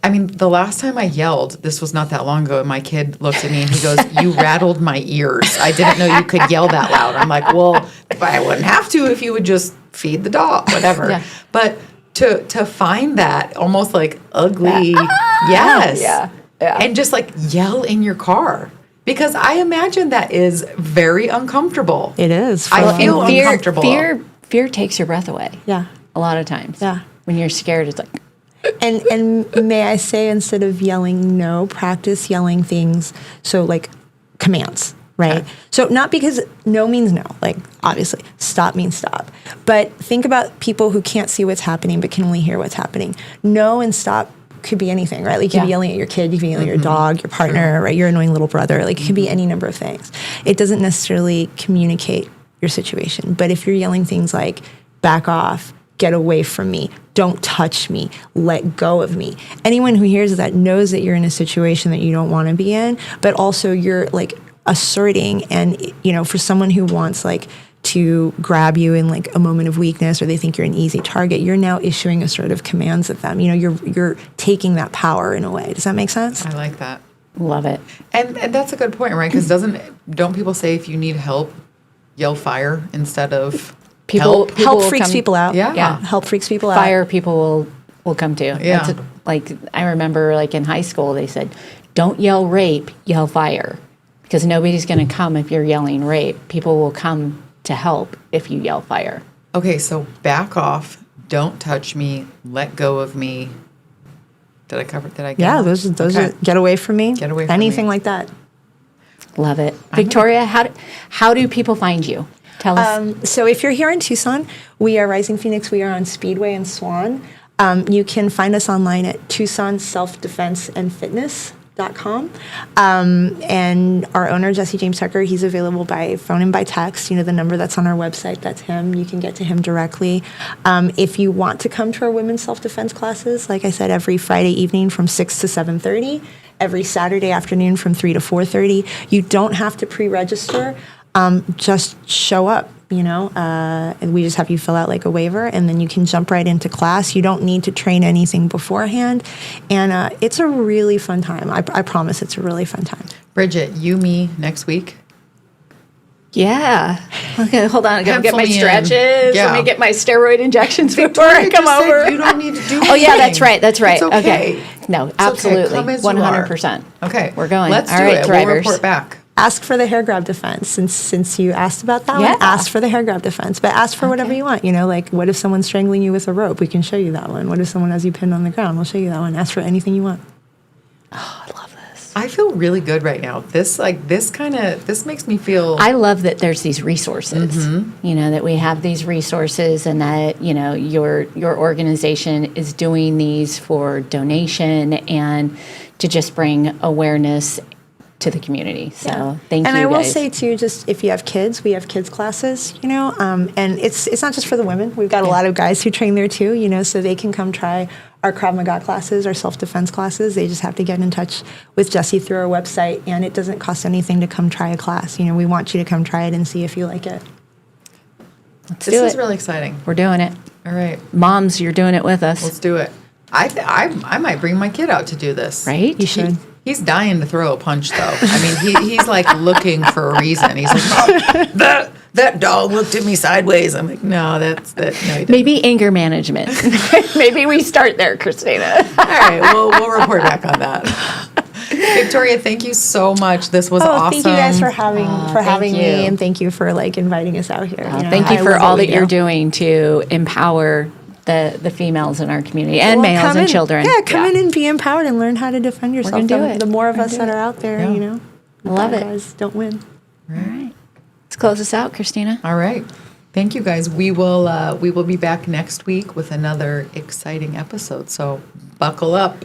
the last time I yelled, this was not that long ago, and my kid looked at me and he goes, "You rattled my ears. I didn't know you could yell that loud." I'm like, well, I wouldn't have to if you would just feed the dog, whatever. Yeah. But to find that almost ugly, yes. Yeah. And just yell in your car. Because I imagine that is very uncomfortable. It is. I feel uncomfortable. Fear takes your breath away. Yeah. A lot of times. Yeah. When you're scared, it's And may I say, instead of yelling no, practice yelling things, so commands, right? So not because no means no, obviously, stop means stop. But think about people who can't see what's happening but can only hear what's happening. No and stop could be anything, right? You could be yelling at your kid, you could be yelling at your dog, your partner, right? Your annoying little brother. It could be any number of things. It doesn't necessarily communicate your situation. But if you're yelling things like back off, get away from me, don't touch me, let go of me. Anyone who hears that knows that you're in a situation that you don't want to be in, but also you're asserting, and for someone who wants to grab you in a moment of weakness, or they think you're an easy target, you're now issuing assertive commands at them. You're taking that power in a way. Does that make sense? I like that. love it. And that's a good point, right? Because don't people say if you need help, yell fire instead of help. Help will freaks come- people out. Yeah. Help freaks people out. Fire people will come to. Yeah. That's like I remember, like in high school, they said, "Don't yell rape, yell fire," because nobody's going to come if you're yelling rape. People will come to help if you yell fire. Okay, so back off. Don't touch me. Let go of me. Did I cover? Did I get Yeah, them? those Okay. are get away from me. Get away from Anything me. like that. Love it, Victoria. How do people find you? Tell us. So if you're here in Tucson, we are Rising Phoenix. We are on Speedway and Swan. You can find us online at TucsonSelfDefenseandFitness.com. And our owner, Jesse James Tucker, he's available by phone and by text. The number that's on our website, that's him. You can get to him directly. If you want to come to our women's self-defense classes, like I said, every Friday evening from 6 to 7:30, every Saturday afternoon from 3 to 4:30. You don't have to pre-register. Just show up, and we just have you fill out like a waiver, and then you can jump right into class. You don't need to train anything beforehand, and it's a really fun time. I promise it's a really fun time. Bridget, you, me, next week. Yeah. Okay, hold on. I gotta get my Pencil me in. stretches. Yeah. Let me get my steroid injections before Victoria I come just said over. you don't need to do Oh yeah, that's anything. right. That's right. It's okay. No, It's okay. absolutely. Come as you are. 100%. Okay, We're going. Let's All do right, it. Thrivers. We'll report back. Ask for the hair grab defense, since you asked about that Yeah. one. Ask for the hair grab defense, but ask for whatever you want. Like what if someone's strangling you with a rope? We can show you that one. What if someone has you pinned on the ground? We'll show you that one. Ask for anything you want. Oh, I love this. I feel really good right now. This makes me feel. I love that there's these resources. That we have these resources, and that your organization is doing these for donation and to just bring awareness to the community. So thank you. And I will guys. say too, just if you have kids, we have kids classes, and it's not just for the women. We've got a lot of guys who train there too, so they can come try our Krav Maga classes, our self-defense classes. They just have to get in touch with Jesse through our website, and it doesn't cost anything to come try a class. We want you to come try it and see if you like it. Let's This do is it. really exciting. We're doing it. All right, Moms, you're doing it with us. let's do it. I might bring my kid out to do this. Right? You should. He's dying to throw a punch, though. I mean, he's like looking for a reason. He's like, oh, that dog looked at me sideways. I'm like, no, that's that. No, he didn't. Maybe anger management. Maybe we start there, Christina. All right, we'll report back on that. Victoria, thank you so much. This was awesome. Thank you guys for having you. me, and thank you for inviting us out here. Thank you I for love all what we that you're do. doing to empower the females in our community and Well, males come and in- children. Yeah, come in and be empowered and learn how to defend yourself. gonna do it. The more of We're us gonna that do are it. out there, Yeah. the Love bad it. guys don't win. All right. Let's close this out, Christina. All right. Thank you, guys. We will be back next week with another exciting episode. So buckle up.